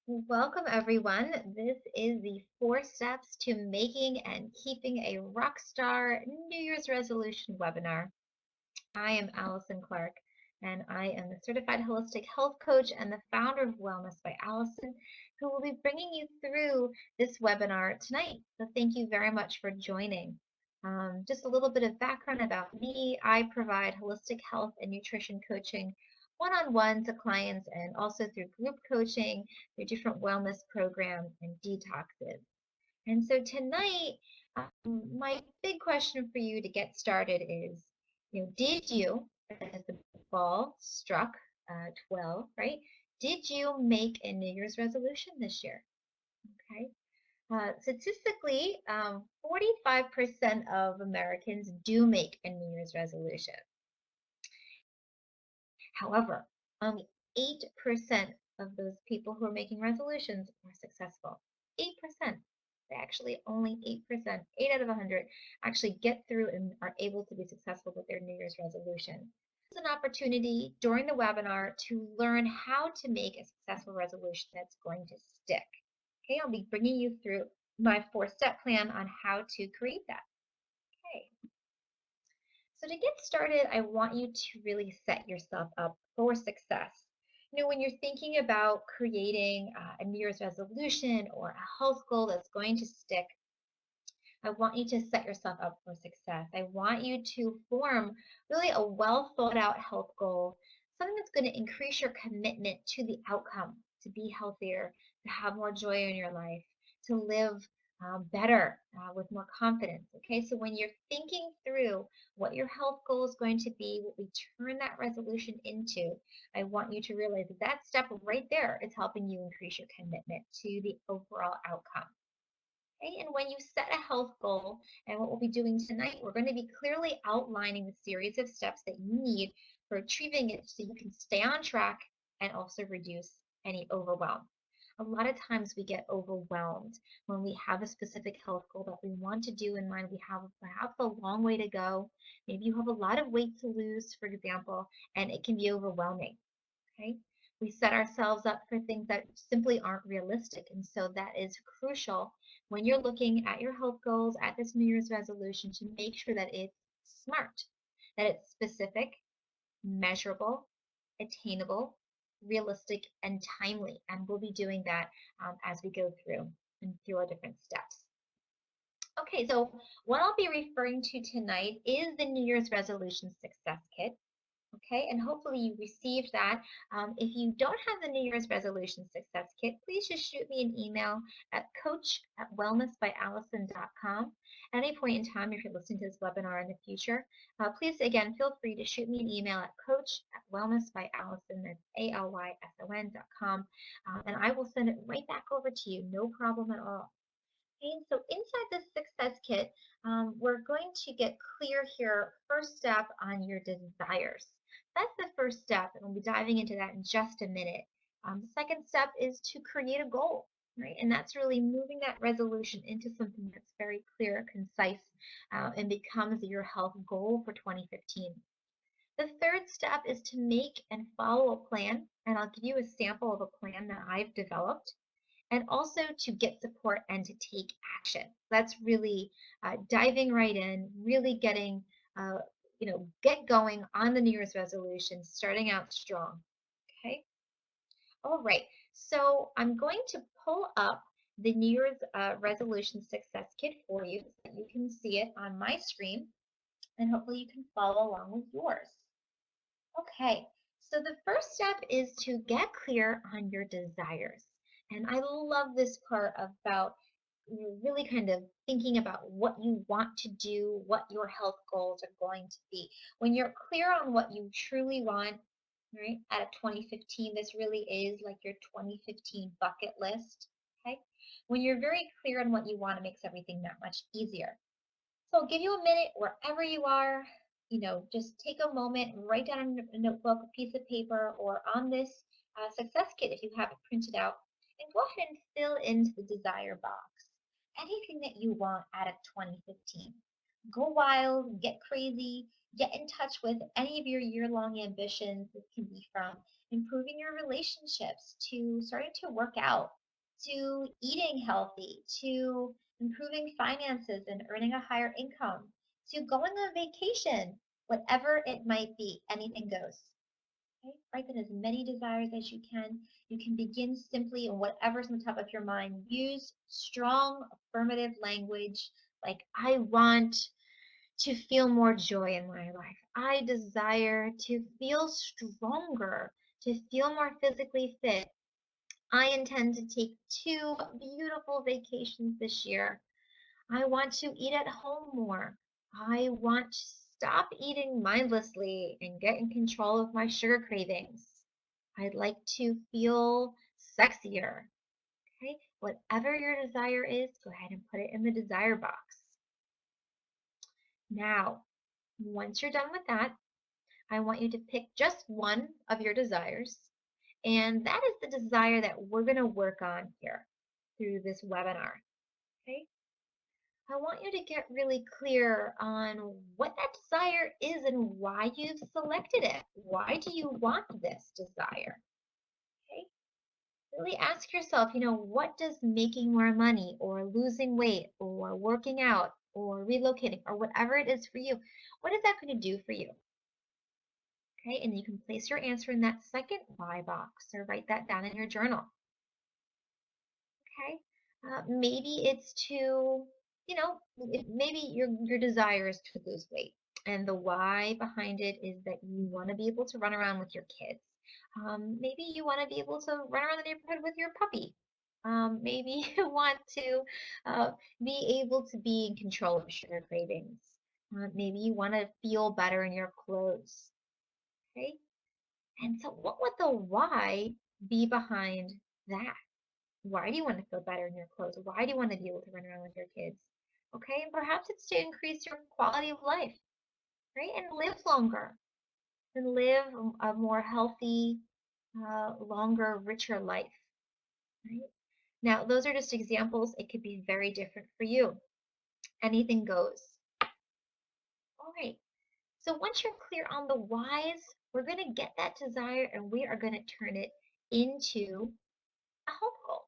Welcome, everyone. This is the 4 steps to making and keeping a Rockstar New Year's resolution webinar. I am Allison Clark, and I am the certified holistic health coach and the founder of Wellness by Allison, who will be bringing you through this webinar tonight. So thank you very much for joining. Just a little bit of background about me. I provide holistic health and nutrition coaching one-on-one to clients and also through group coaching, through different wellness programs and detoxes. And so tonight, my big question for you to get started is, did you, as the ball struck 12, right? Did you make a New Year's resolution this year? Okay. Statistically, 45% of Americans do make a New Year's resolution. However, only 8% of those people who are making resolutions are successful. 8%. Actually, only 8%, 8 out of 100, actually get through and are able to be successful with their New Year's resolution. This is an opportunity during the webinar to learn how to make a successful resolution that's going to stick. Okay, I'll be bringing you through my 4-step plan on how to create that. Okay. So to get started, I want you to really set yourself up for success. When you're thinking about creating a New Year's resolution or a health goal that's going to stick, I want you to set yourself up for success. I want you to form really a well thought out health goal, something that's going to increase your commitment to the outcome, to be healthier, to have more joy in your life, to live better with more confidence. Okay, so when you're thinking through what your health goal is going to be, what we turn that resolution into, I want you to realize that that step right there is helping you increase your commitment to the overall outcome. Okay, and when you set a health goal, and what we'll be doing tonight, we're going to be clearly outlining the series of steps that you need for achieving it so you can stay on track and also reduce any overwhelm. A lot of times we get overwhelmed when we have a specific health goal that we want to do in mind. We have perhaps a long way to go. Maybe you have a lot of weight to lose, for example, and it can be overwhelming. Okay? We set ourselves up for things that simply aren't realistic. And so that is crucial when you're looking at your health goals, at this New Year's resolution, to make sure that it's smart, that it's specific, measurable, attainable, realistic, and timely. And we'll be doing that as we go through and through our different steps. Okay, so what I'll be referring to tonight is the New Year's Resolution Success Kit. Okay, and hopefully you received that. If you don't have the New Year's Resolution Success Kit, please just shoot me an email at coach@wellnessbyallison.com. At any point in time, if you're listening to this webinar in the future, please, again, feel free to shoot me an email at coach@wellnessbyallison, that's ALYSON.com, and I will send it right back over to you, no problem at all. Okay, so inside this success kit, we're going to get clear here, first step on your desires. That's the first step, and we'll be diving into that in just a minute. The second step is to create a goal, right? And that's really moving that resolution into something that's very clear, concise, and becomes your health goal for 2015. The third step is to make and follow a plan, and I'll give you a sample of a plan that I've developed, and also to get support and to take action. That's really diving right in, really getting, get going on the New Year's resolution, starting out strong. Okay. All right. So I'm going to pull up the New Year's resolution success kit for you so that you can see it on my screen, and hopefully you can follow along with yours. Okay. So the first step is to get clear on your desires. And I love this part about really kind of thinking about what you want to do, what your health goals are going to be. When you're clear on what you truly want, right, out of 2015, this really is like your 2015 bucket list, okay? When you're very clear on what you want, it makes everything that much easier. So I'll give you a minute wherever you are, just take a moment, write down a notebook, a piece of paper, or on this success kit if you have it printed out, and go ahead and fill into the desire box anything that you want out of 2015. Go wild, get crazy, get in touch with any of your year-long ambitions. This can be from improving your relationships, to starting to work out, to eating healthy, to improving finances and earning a higher income, to going on vacation, whatever it might be, anything goes. Okay? Write down as many desires as you can. You can begin simply in whatever's on the top of your mind. Use strong affirmative language like, I want to feel more joy in my life. I desire to feel stronger, to feel more physically fit. I intend to take 2 beautiful vacations this year. I want to eat at home more. I want to stop eating mindlessly and get in control of my sugar cravings. I'd like to feel sexier. Okay, whatever your desire is, go ahead and put it in the desire box. Now, once you're done with that, I want you to pick just one of your desires, and that is the desire that we're going to work on here through this webinar. Okay? I want you to get really clear on what that desire is and why you've selected it. Why do you want this desire? Okay? Really ask yourself, what does making more money or losing weight or working out or relocating or whatever it is for you, what is that going to do for you? Okay, and you can place your answer in that second why box or write that down in your journal. Okay, maybe it's to, maybe your desire is to lose weight, and the why behind it is that you want to be able to run around with your kids. Maybe you want to be able to run around the neighborhood with your puppy. Maybe you want to be able to be in control of sugar cravings. Maybe you want to feel better in your clothes. Okay. And so, what would the why be behind that? Why do you want to feel better in your clothes? Why do you want to be able to run around with your kids? Okay, and perhaps it's to increase your quality of life, right? And live longer and live a more healthy, longer, richer life, right? Now, those are just examples. It could be very different for you. Anything goes. All right. So once you're clear on the whys, we're going to get that desire and we are going to turn it into a health goal.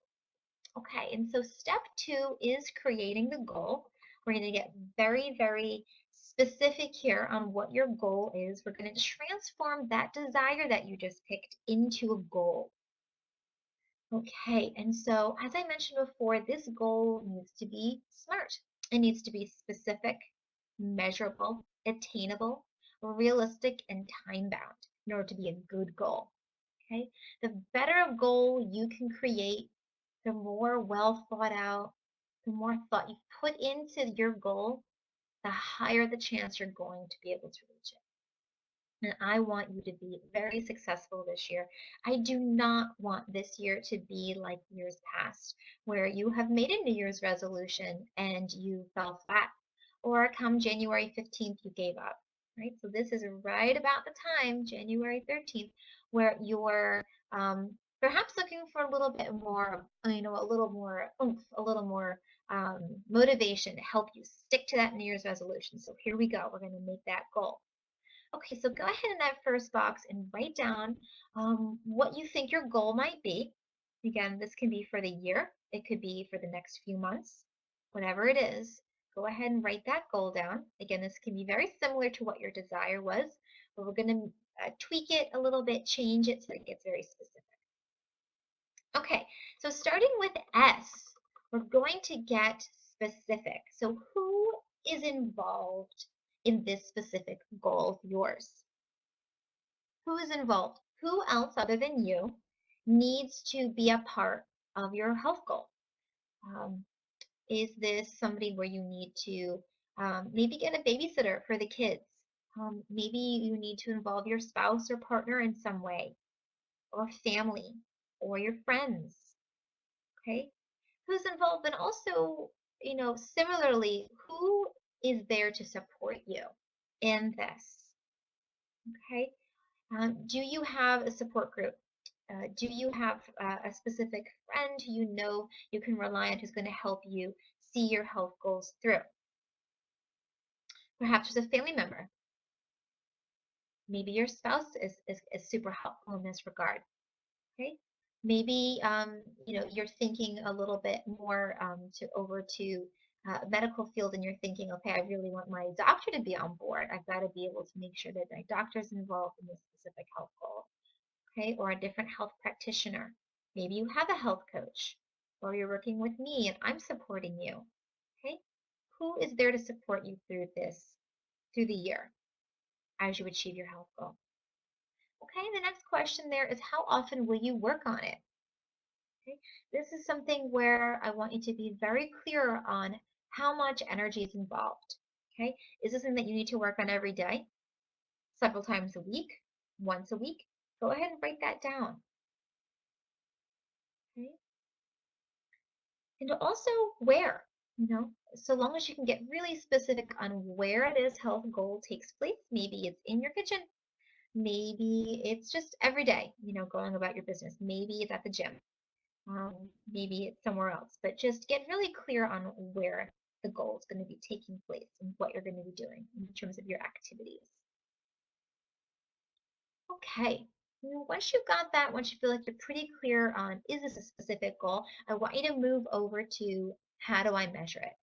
Okay, and so step 2 is creating the goal. We're going to get very, very specific here on what your goal is. We're going to transform that desire that you just picked into a goal. Okay, and so as I mentioned before, this goal needs to be SMART. It needs to be specific, measurable, attainable, realistic, and time-bound in order to be a good goal. Okay, the better a goal you can create, the more well thought out, the more thought you put into your goal, the higher the chance you're going to be able to reach it. And I want you to be very successful this year. I do not want this year to be like years past, where you have made a New Year's resolution and you fell flat, or come January 15th, you gave up, right? So this is right about the time, January 13th, where you're perhaps looking for a little bit more, a little more oomph, a little more motivation to help you stick to that New Year's resolution. So here we go. We're going to make that goal. Okay, so go ahead in that first box and write down what you think your goal might be. Again, this can be for the year. It could be for the next few months. Whatever it is, go ahead and write that goal down. Again, this can be very similar to what your desire was, but we're going to tweak it a little bit, change it so it gets very specific. Okay, so starting with S, we're going to get specific. So who is involved in this specific goal of yours? Who is involved? Who else other than you needs to be a part of your health goal? Is this somebody where you need to maybe get a babysitter for the kids? Maybe you need to involve your spouse or partner in some way, or family, or your friends. Okay, who's involved? And also, similarly, who is there to support you in this? Okay, do you have a support group? Do you have a specific friend who you know you can rely on who's going to help you see your health goals through? Perhaps there's a family member. Maybe your spouse is super helpful in this regard. Okay. Maybe you're thinking a little bit more to medical field, and you're thinking, okay, I really want my doctor to be on board. I've got to be able to make sure that my doctor's involved in this specific health goal. Okay, or a different health practitioner. Maybe you have a health coach, or you're working with me and I'm supporting you. Okay, who is there to support you through the year as you achieve your health goal? Okay, the next question there is how often will you work on it? Okay, this is something where I want you to be very clear on how much energy is involved. Okay, is this something that you need to work on every day, several times a week, once a week? Go ahead and write that down. Okay, and also where, so long as you can get really specific on where this health goal takes place. Maybe it's in your kitchen. Maybe it's just every day, going about your business. Maybe it's at the gym. Maybe it's somewhere else, but just get really clear on where the goal is going to be taking place and what you're going to be doing in terms of your activities. Okay. Once you've got that, once you feel like you're pretty clear on is this a specific goal, I want you to move over to how do I measure it?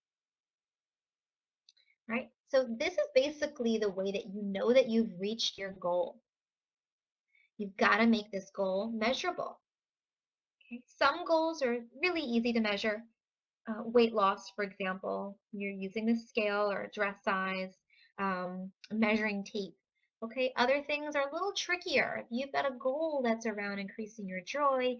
Right? So this is basically the way that you know that you've reached your goal. You've got to make this goal measurable. Okay? Some goals are really easy to measure. Weight loss, for example, you're using the scale or dress size, measuring tape. Okay, other things are a little trickier. If you've got a goal that's around increasing your joy,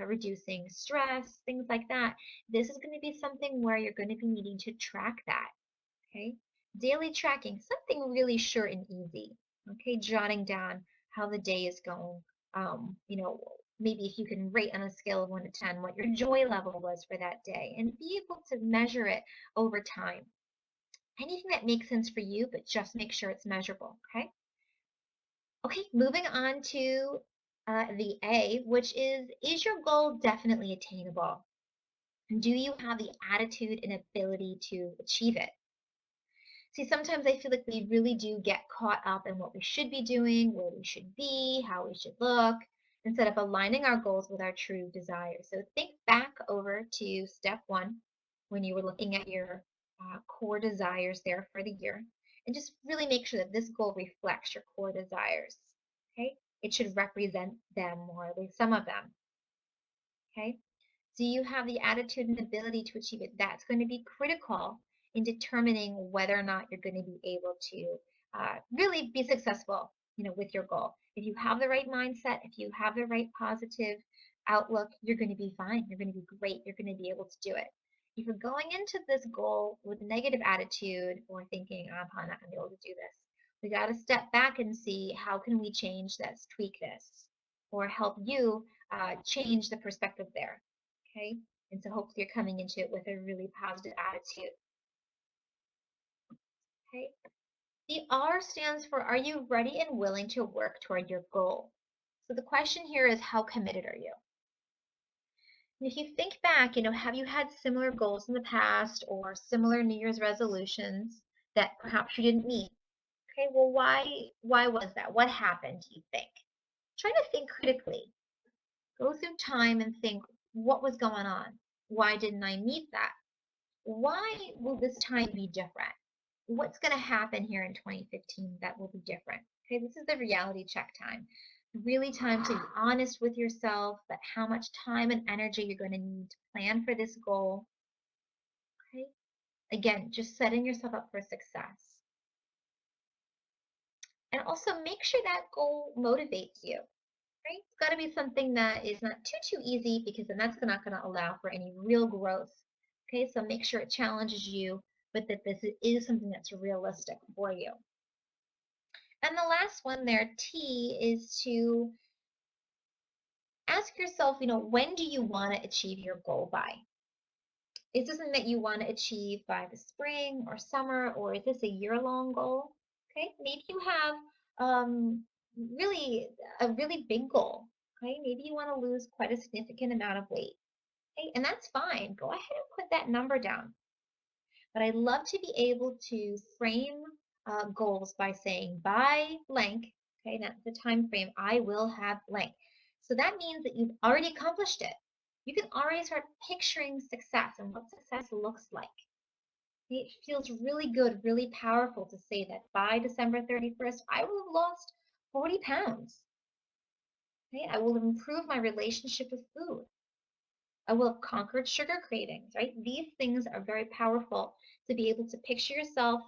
reducing stress, things like that, this is going to be something where you're going to be needing to track that. Okay, daily tracking, something really short and easy. Okay, jotting down how the day is going. Maybe if you can rate on a scale of 1 to 10 what your joy level was for that day and be able to measure it over time. Anything that makes sense for you, but just make sure it's measurable, okay? Okay, moving on to the A, which is your goal definitely attainable? Do you have the attitude and ability to achieve it? See, sometimes I feel like we really do get caught up in what we should be doing, where we should be, how we should look, instead of aligning our goals with our true desires. So think back over to step one when you were looking at your core desires there for the year, and just really make sure that this goal reflects your core desires. Okay, it should represent them, or at least some of them. Okay. Do you have the attitude and ability to achieve it? That's going to be critical in determining whether or not you're going to be able to really be successful, with your goal. If you have the right mindset, if you have the right positive outlook, you're going to be fine. You're going to be great. You're going to be able to do it. If you're going into this goal with a negative attitude or thinking, I'm not going to be able to do this, we got to step back and see how can we change this, tweak this, or help you change the perspective there. Okay, and so hopefully you're coming into it with a really positive attitude. Okay, the R stands for are you ready and willing to work toward your goal? So the question here is how committed are you? And if you think back, have you had similar goals in the past or similar New Year's resolutions that perhaps you didn't meet? Okay, well, why was that? What happened, do you think? Try to think critically. Go through time and think, what was going on? Why didn't I meet that? Why will this time be different? What's going to happen here in 2015 that will be different? Okay, this is the reality check time. Really time to be honest with yourself that how much time and energy you're going to need to plan for this goal. Okay, again, just setting yourself up for success. And also make sure that goal motivates you. Right? It's got to be something that is not too easy, because then that's not going to allow for any real growth. Okay, so make sure it challenges you, but that this is something that's realistic for you. And the last one there, T, is to ask yourself, when do you want to achieve your goal by? Is this something that you want to achieve by the spring or summer, or is this a year-long goal? Okay, maybe you have really a really big goal. Okay, maybe you want to lose quite a significant amount of weight. Okay, and that's fine. Go ahead and put that number down. But I love to be able to frame goals by saying by blank. Okay, that's the time frame. I will have blank. So that means that you've already accomplished it. You can already start picturing success and what success looks like. It feels really good, really powerful to say that by December 31st, I will have lost 40 pounds. Okay? I will have improved my relationship with food. I will have conquered sugar cravings, right? These things are very powerful to be able to picture yourself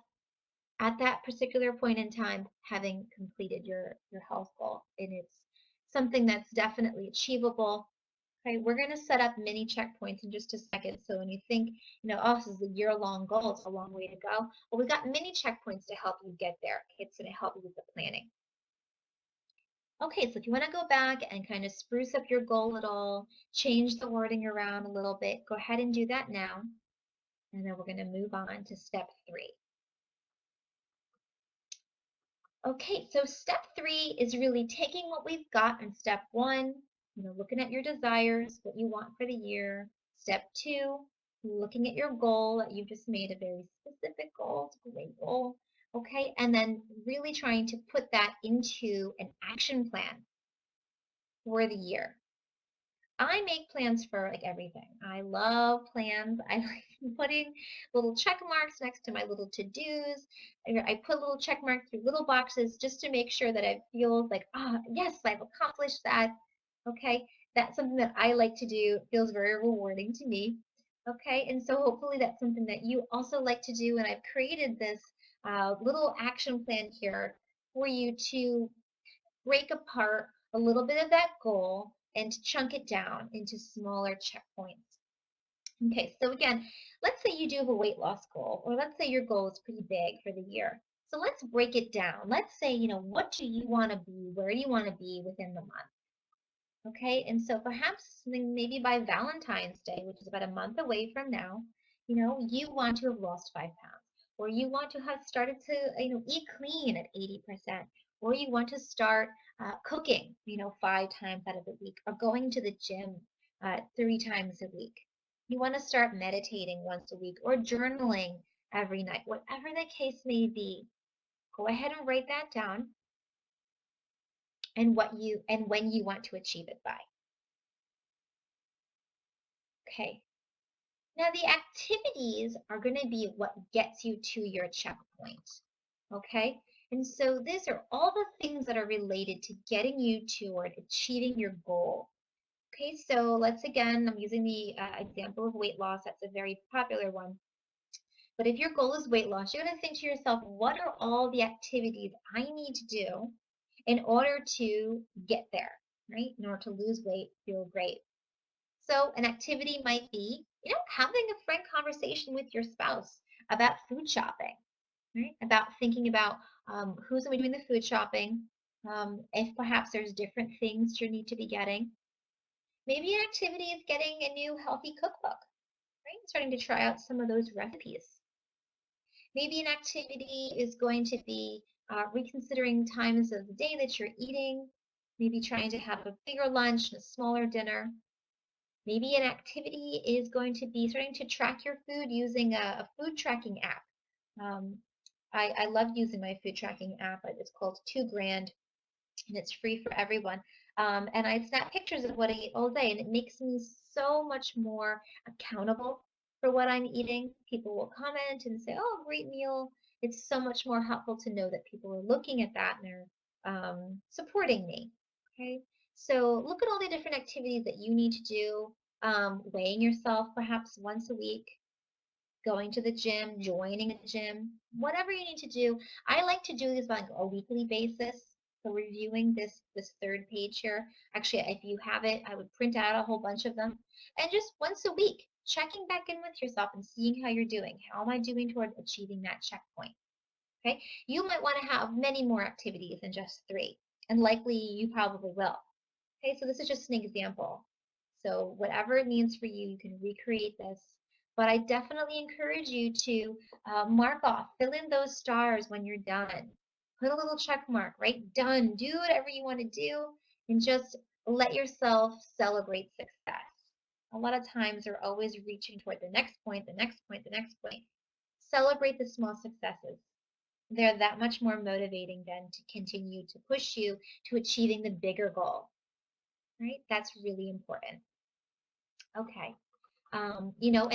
at that particular point in time having completed your health goal. And it's something that's definitely achievable. Okay, we're going to set up mini checkpoints in just a second. So when you think, oh, this is a year-long goal, it's a long way to go. Well, we've got mini checkpoints to help you get there. It's going to help you with the planning. Okay, so if you want to go back and kind of spruce up your goal at all, change the wording around a little bit, go ahead and do that now. And then we're going to move on to step 3. Okay, so step 3 is really taking what we've got in step 1, looking at your desires, what you want for the year. Step 2, looking at your goal that you just made, a very specific goal, it's a great goal. Okay, and then really trying to put that into an action plan for the year. I make plans for like everything. I love plans. I like putting little check marks next to my little to-dos. I put little check marks through little boxes just to make sure that it feels like, yes, I've accomplished that. Okay, that's something that I like to do. It feels very rewarding to me. Okay, and so hopefully that's something that you also like to do. And I've created this little action plan here for you to break apart a little bit of that goal and to chunk it down into smaller checkpoints. Okay, so again, let's say you do have a weight loss goal, or let's say your goal is pretty big for the year. So let's break it down. Let's say, what do you want to be? Where do you want to be within the month? Okay, and so perhaps maybe by Valentine's Day, which is about a month away from now, you want to have lost 5 pounds, or you want to have started to, eat clean at 80%, or you want to start cooking, 5 times out of the week, or going to the gym 3 times a week. You want to start meditating once a week, or journaling every night, whatever the case may be. Go ahead and write that down and when you want to achieve it by. Okay. Now the activities are going to be what gets you to your checkpoint. Okay. And so these are all the things that are related to getting you toward achieving your goal. Okay. So I'm using the example of weight loss. That's a very popular one. But if your goal is weight loss, you're going to think to yourself, what are all the activities I need to do in order to get there, right? In order to lose weight, feel great. So an activity might be, having a frank conversation with your spouse about food shopping, right? About thinking about who's going to be doing the food shopping, if perhaps there's different things you need to be getting. Maybe an activity is getting a new healthy cookbook, right? Starting to try out some of those recipes. Maybe an activity is going to be reconsidering times of the day that you're eating, maybe trying to have a bigger lunch and a smaller dinner. Maybe an activity is going to be starting to track your food using a food tracking app. Um, I love using my food tracking app. It's called 2Grand, and it's free for everyone. And I snap pictures of what I eat all day, and it makes me so much more accountable for what I'm eating. People will comment and say, "Oh, great meal." It's so much more helpful to know that people are looking at that and they're supporting me. Okay, so look at all the different activities that you need to do. Weighing yourself perhaps once a week, going to the gym, joining a gym, whatever you need to do. I like to do this on like a weekly basis. So reviewing this third page here. Actually, if you have it, I would print out a whole bunch of them. And just once a week, checking back in with yourself and seeing how you're doing. How am I doing toward achieving that checkpoint? Okay. You might want to have many more activities than just 3. And likely you probably will. Okay, so this is just an example. So whatever it means for you, you can recreate this. But I definitely encourage you to mark off, fill in those stars when you're done. Put a little check mark, right? Done. Do whatever you want to do and just let yourself celebrate success. A lot of times they're always reaching toward the next point, the next point, the next point. Celebrate the small successes. they're that much more motivating then to continue to push you to achieving the bigger goal, right? That's really important. Okay. And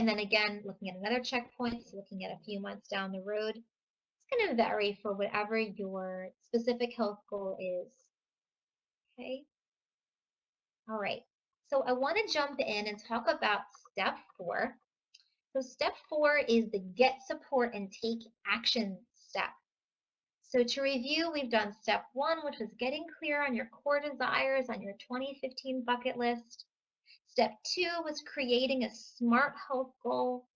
then again, looking at another checkpoint, so looking at a few months down the road, it's going to vary for whatever your specific health goal is. Okay. All right. So I want to jump in and talk about step 4. So step 4 is the get support and take action step. So to review, we've done step 1, which was getting clear on your core desires on your 2015 bucket list. Step 2 was creating a smart health goal,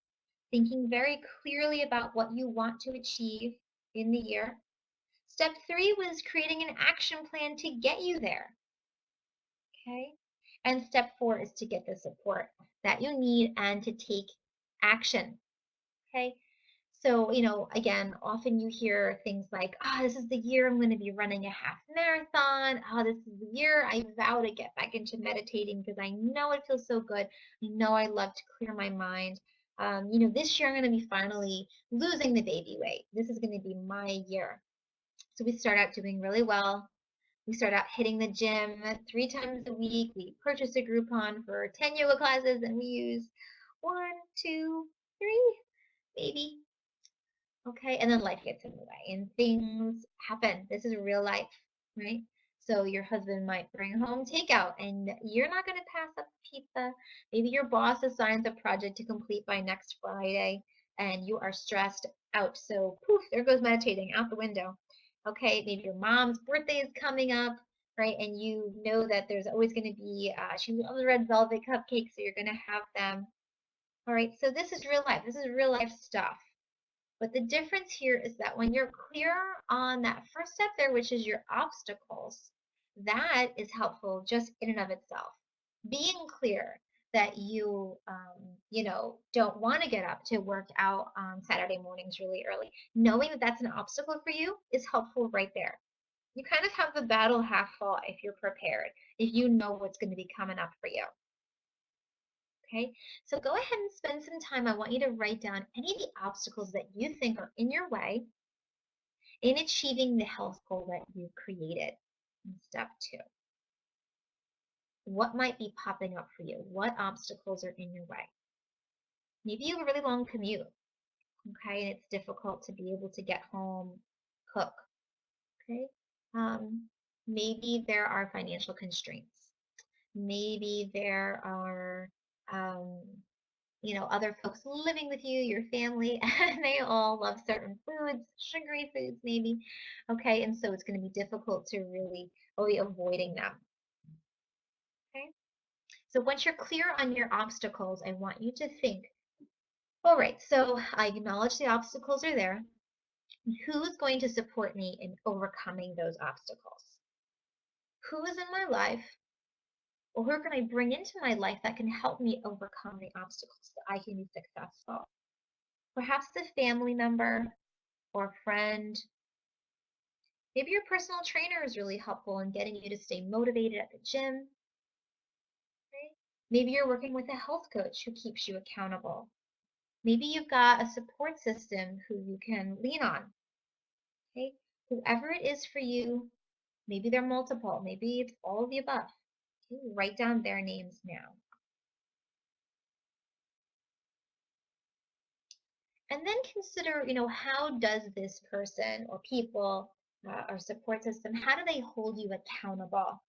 thinking very clearly about what you want to achieve in the year. Step 3 was creating an action plan to get you there. Okay. And step 4 is to get the support that you need and to take action. Okay. So, again, often you hear things like, this is the year I'm going to be running a half marathon. This is the year I vow to get back into meditating because I know it feels so good. I know I love to clear my mind. This year I'm going to be finally losing the baby weight. This is going to be my year. So we start out doing really well. We start out hitting the gym 3 times a week. We purchase a Groupon for 10 yoga classes and we use 1, 2, 3, maybe. Okay, and then life gets in the way and things happen. This is real life, right? So your husband might bring home takeout and you're not going to pass up pizza. Maybe your boss assigns a project to complete by next Friday and you are stressed out. So poof, there goes meditating out the window. Okay, maybe your mom's birthday is coming up, right? And you know that there's always going to be, she loves red velvet cupcakes, so you're going to have them. All right, so this is real life. This is real life stuff. But the difference here is that when you're clear on that first step there, which is your obstacles, that is helpful just in and of itself. Being clear that don't want to get up to work out on Saturday mornings really early, knowing that that's an obstacle for you is helpful right there. You kind of have the battle half fought if you're prepared, if you know what's going to be coming up for you. Okay, so go ahead and spend some time. I want you to write down any of the obstacles that you think are in your way in achieving the health goal that you created in step 2. What might be popping up for you? What obstacles are in your way? Maybe you have a really long commute, okay, and it's difficult to be able to get home, cook, okay? Maybe there are financial constraints. Maybe there are other folks living with you, your family, and they all love certain foods, sugary foods maybe. Okay, and so it's going to be difficult to really be avoiding them. Okay, so once you're clear on your obstacles, I want you to think, all right, so I acknowledge the obstacles are there. Who's going to support me in overcoming those obstacles? Who is in my life, or who can I bring into my life that can help me overcome the obstacles so I can be successful? Perhaps a family member, or friend. Maybe your personal trainer is really helpful in getting you to stay motivated at the gym. Okay? Maybe you're working with a health coach who keeps you accountable. Maybe you've got a support system who you can lean on. Okay? Whoever it is for you, maybe they're multiple, maybe it's all of the above. Okay? Write down their names now. And then consider, how does this person or people or support system, how do they hold you accountable?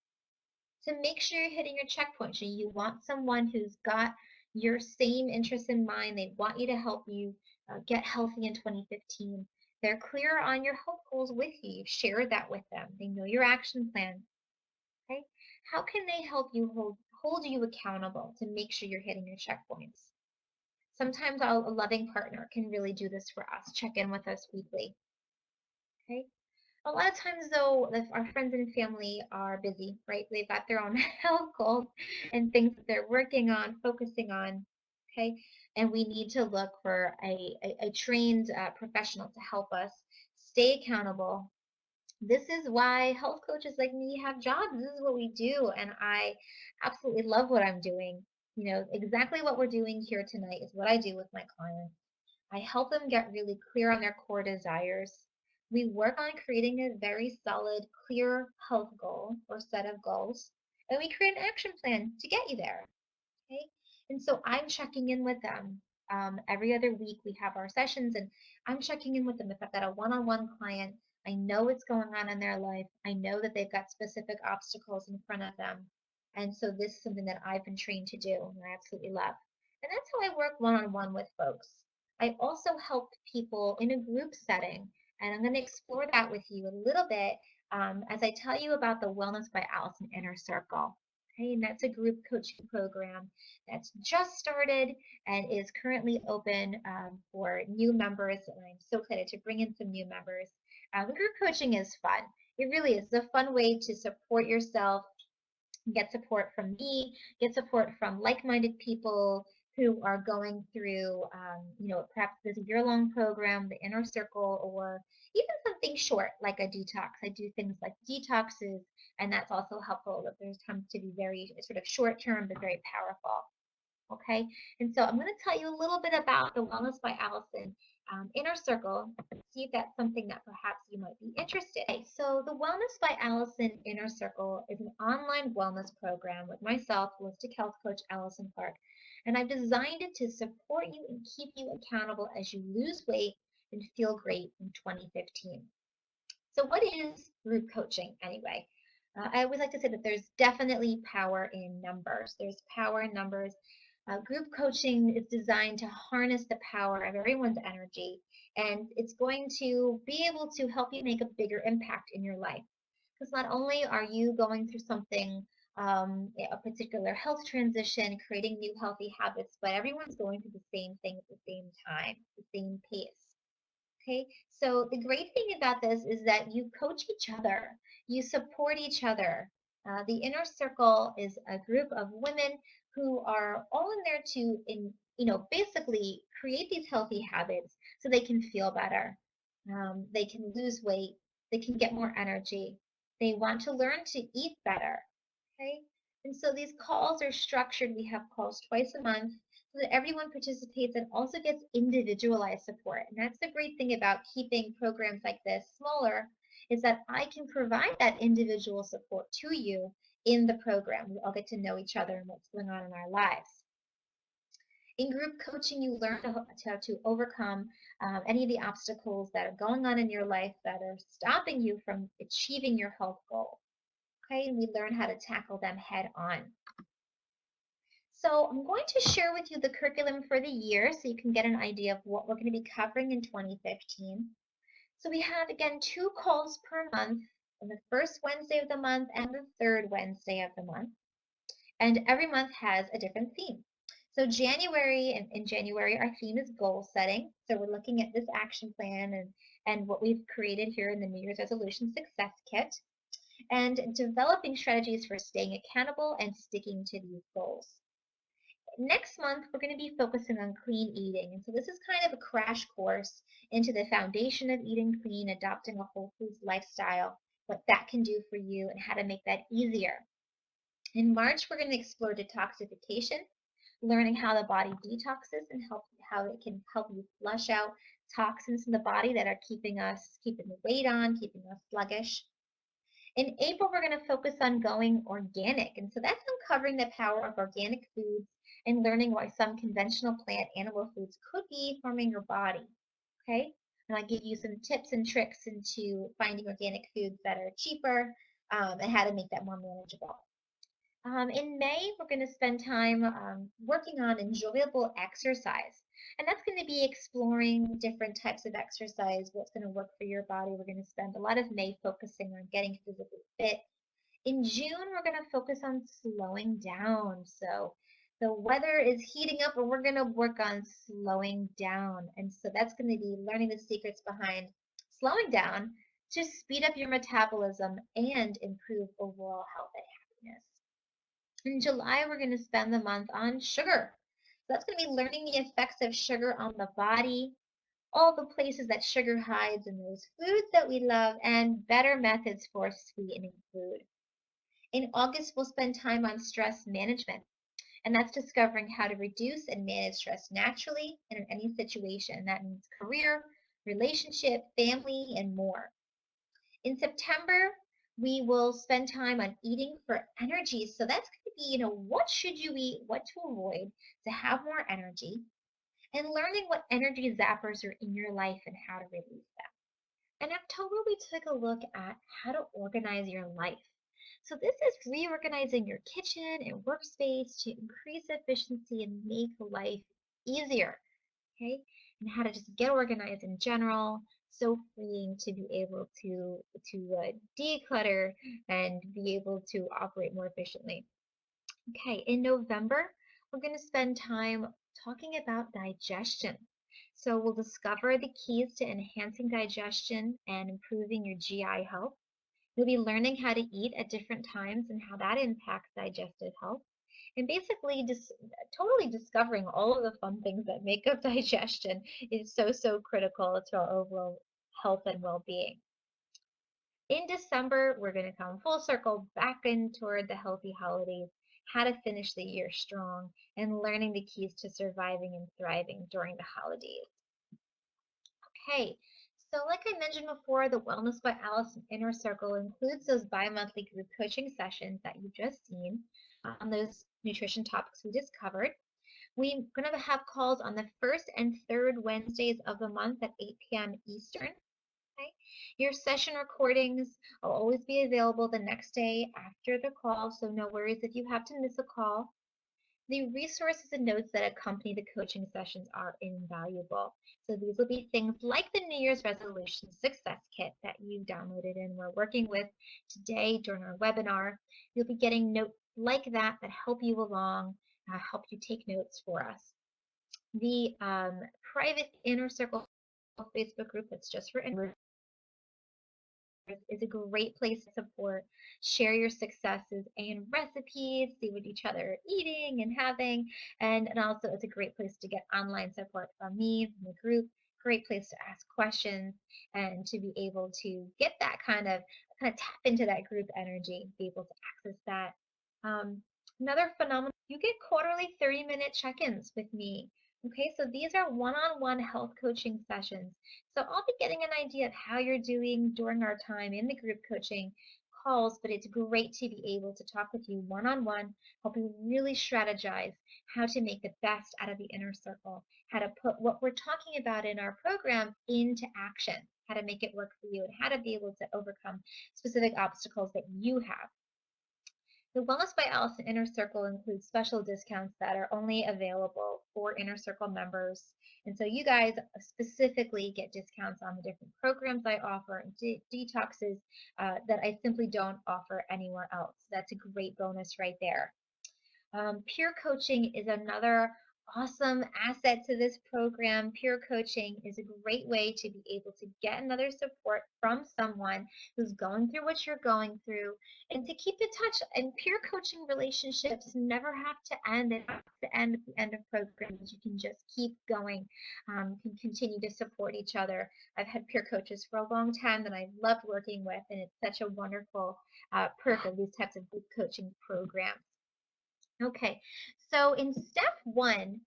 To make sure you're hitting your checkpoints. You want someone who's got your same interests in mind. They want you to help you get healthy in 2015. They're clear on your health goals with you. You've shared that with them. They know your action plan. Okay? How can they help you hold you accountable to make sure you're hitting your checkpoints? Sometimes a loving partner can really do this for us. Check in with us weekly. Okay? A lot of times, though, if our friends and family are busy, right? They've got their own health goals and things that they're working on, focusing on, okay? And we need to look for a trained professional to help us stay accountable. This is why health coaches like me have jobs. This is what we do, and I absolutely love what I'm doing. Exactly what we're doing here tonight is what I do with my clients. I help them get really clear on their core desires. We work on creating a very solid, clear health goal or set of goals, and we create an action plan to get you there. Okay. And so I'm checking in with them. Every other week we have our sessions, and I'm checking in with them. If I've got a one-on-one client, I know what's going on in their life. I know that they've got specific obstacles in front of them. And so this is something that I've been trained to do and I absolutely love. And that's how I work one-on-one with folks. I also help people in a group setting, and I'm going to explore that with you a little bit as I tell you about the Wellness by Allison Inner Circle. Okay, and that's a group coaching program that's just started and is currently open for new members. And I'm so excited to bring in some new members. Group coaching is fun. It really is a fun way to support yourself, get support from me, get support from like-minded people who are going through, perhaps this year-long program, the inner circle, or even something short like a detox. I do things like detoxes, and that's also helpful. That there's tends to be very sort of short-term but very powerful. Okay, and so I'm going to tell you a little bit about the Wellness by Allison Inner Circle, see if that's something that perhaps you might be interested in. Okay, so the Wellness by Allison Inner Circle is an online wellness program with myself, holistic health coach Allison Clark, and I've designed it to support you and keep you accountable as you lose weight and feel great in 2015. So what is group coaching anyway? I always like to say that there's definitely power in numbers. There's power in numbers. Group coaching is designed to harness the power of everyone's energy, and it's going to be able to help you make a bigger impact in your life. Because not only are you going through something, a particular health transition, creating new healthy habits, but everyone's going through the same thing at the same time, the same pace. Okay, so the great thing about this is that you coach each other, you support each other. The inner circle is a group of women who are all in there to, basically create these healthy habits so they can feel better. They can lose weight, they can get more energy. They want to learn to eat better. Okay, and so these calls are structured. We have calls twice a month so that everyone participates and also gets individualized support. And that's the great thing about keeping programs like this smaller, is that I can provide that individual support to you in the program. We all get to know each other and what's going on in our lives. In group coaching, you learn to overcome any of the obstacles that are going on in your life that are stopping you from achieving your health goal. Okay, and we learn how to tackle them head on. So I'm going to share with you the curriculum for the year so you can get an idea of what we're going to be covering in 2015. So we have, again, 2 calls per month on the first Wednesday of the month and the third Wednesday of the month. And every month has a different theme. So in January, our theme is goal setting. So we're looking at this action plan and what we've created here in the New Year's Resolution Success Kit, and developing strategies for staying accountable and sticking to these goals. Next month, we're going to be focusing on clean eating. And so this is kind of a crash course into the foundation of eating clean, adopting a whole foods lifestyle, what that can do for you and how to make that easier. In March, we're going to explore detoxification, learning how the body detoxes and how it can help you flush out toxins in the body that are keeping the weight on, keeping us sluggish. In April, we're going to focus on going organic. And so that's uncovering the power of organic foods and learning why some conventional plant animal foods could be harming your body. Okay? And I'll give you some tips and tricks into finding organic foods that are cheaper and how to make that more manageable. In May, we're going to spend time working on enjoyable exercise. And that's going to be exploring different types of exercise, what's going to work for your body. We're going to spend a lot of May focusing on getting physically fit. In June, we're going to focus on slowing down. So the weather is heating up and we're going to work on slowing down. And so that's going to be learning the secrets behind slowing down to speed up your metabolism and improve overall health and happiness. In July, we're going to spend the month on sugar. So that's going to be learning the effects of sugar on the body, all the places that sugar hides in those foods that we love, and better methods for sweetening food. In August, we'll spend time on stress management, and that's discovering how to reduce and manage stress naturally and in any situation. That means career, relationship, family, and more. In September, we will spend time on eating for energy. So that's going to be, what should you eat, what to avoid to have more energy, and learning what energy zappers are in your life and how to release them. In October, we took a look at how to organize your life. So this is reorganizing your kitchen and workspace to increase efficiency and make life easier, okay? And how to just get organized in general. So freeing to be able to declutter and be able to operate more efficiently. Okay, in November, we're going to spend time talking about digestion. So we'll discover the keys to enhancing digestion and improving your GI health. You'll be learning how to eat at different times and how that impacts digestive health. And basically just totally discovering all of the fun things that make up digestion is so, so critical to our overall health and well-being. In December, we're going to come full circle back in toward the healthy holidays, how to finish the year strong, and learning the keys to surviving and thriving during the holidays. Okay, so like I mentioned before, the Wellness by Allison Inner Circle includes those bi-monthly group coaching sessions that you've just seen on those nutrition topics we just covered. We're going to have calls on the first and third Wednesdays of the month at 8 p.m. Eastern. Okay. Your session recordings will always be available the next day after the call, so no worries if you have to miss a call. The resources and notes that accompany the coaching sessions are invaluable. So these will be things like the New Year's Resolution Success Kit that you downloaded and we're working with today during our webinar. You'll be getting notes like that that help you along, help you take notes for us. The private Inner Circle Facebook group that's just for inner is a great place to support, share your successes and recipes, see what each other are eating and having, and also it's a great place to get online support from me, from the group, great place to ask questions and to be able to get that kind of tap into that group energy, be able to access that. Another phenomenal, you get quarterly 30-minute check-ins with me. Okay, so these are one-on-one health coaching sessions. So I'll be getting an idea of how you're doing during our time in the group coaching calls, but it's great to be able to talk with you one-on-one, help you really strategize how to make the best out of the inner circle, how to put what we're talking about in our program into action, how to make it work for you, and how to be able to overcome specific obstacles that you have. The Wellness by Allison Inner Circle includes special discounts that are only available for Inner Circle members. And so you guys specifically get discounts on the different programs I offer and detoxes that I simply don't offer anywhere else. That's a great bonus right there. Peer coaching is another awesome asset to this program. Peer coaching is a great way to be able to get another support from someone who's going through what you're going through and to keep in touch. And peer coaching relationships never have to end. It has to end at the end of programs. You can just keep going, can continue to support each other. I've had peer coaches for a long time that I've loved working with, and it's such a wonderful perk of these types of group coaching programs. Okay, so in step one,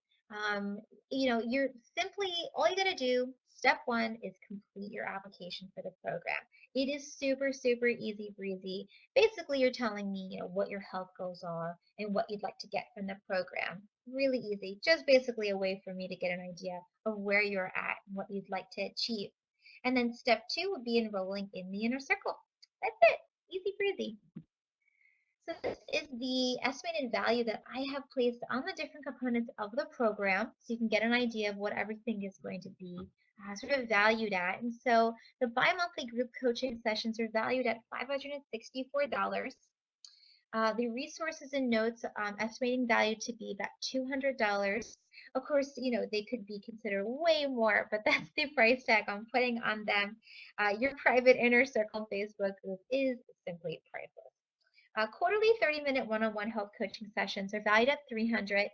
you're simply, all you gotta do, step one is complete your application for the program. It is super, super easy breezy. Basically, you're telling me, what your health goals are and what you'd like to get from the program. Really easy, just basically a way for me to get an idea of where you're at and what you'd like to achieve. And then step two would be enrolling in the inner circle. That's it, easy breezy. So this is the estimated value that I have placed on the different components of the program, so you can get an idea of what everything is going to be sort of valued at. And so the bi-monthly group coaching sessions are valued at $564. The resources and notes estimating value to be about $200. Of course, they could be considered way more, but that's the price tag I'm putting on them. Your private inner circle Facebook group is simply priceless. Quarterly 30-minute one-on-one health coaching sessions are valued at $300.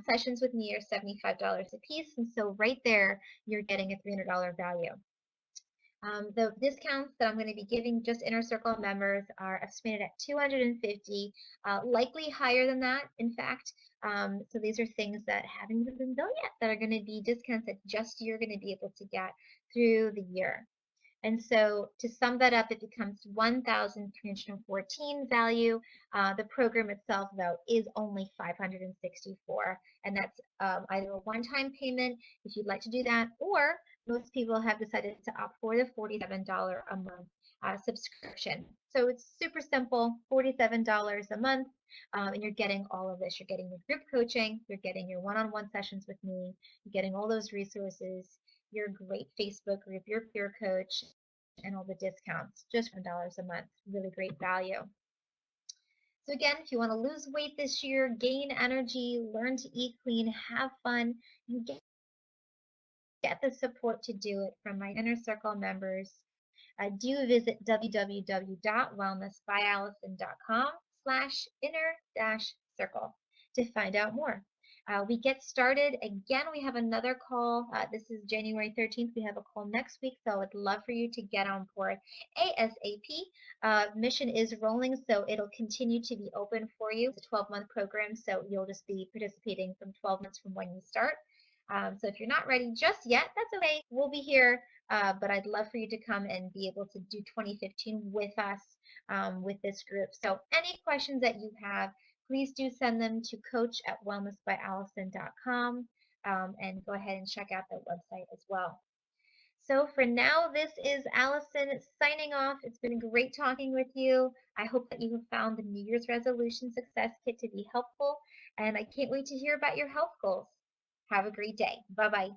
Sessions with me are $75 a piece, and so right there, you're getting a $300 value. The discounts that I'm going to be giving just Inner Circle members are estimated at 250, likely higher than that, in fact. So these are things that haven't even been billed yet that are going to be discounts that just you're going to be able to get through the year. And so to sum that up, it becomes 1,314 value. The program itself, though, is only 564, and that's either a one-time payment if you'd like to do that, or most people have decided to opt for the $47 a month subscription. So it's super simple, $47 a month, and you're getting all of this. You're getting your group coaching, you're getting your one-on-one sessions with me, you're getting all those resources, your great Facebook group, your peer coach, and all the discounts, just $1 a month. Really great value. So again, if you want to lose weight this year, gain energy, learn to eat clean, have fun, and get the support to do it from my Inner Circle members, do visit www.wellnessbyallison.com/inner-circle to find out more. We get started again. We have another call. This is January 13th. We have a call next week, so I would love for you to get on board ASAP. Mission is rolling, so it'll continue to be open for you. It's a 12-month program, so you'll just be participating from 12 months from when you start. So if you're not ready just yet, that's okay. We'll be here, but I'd love for you to come and be able to do 2015 with us with this group. So any questions that you have, please do send them to coach@wellnessbyallison.com and go ahead and check out the website as well. So for now, this is Allison signing off. It's been great talking with you. I hope that you have found the New Year's Resolution Success Kit to be helpful, and I can't wait to hear about your health goals. Have a great day. Bye-bye.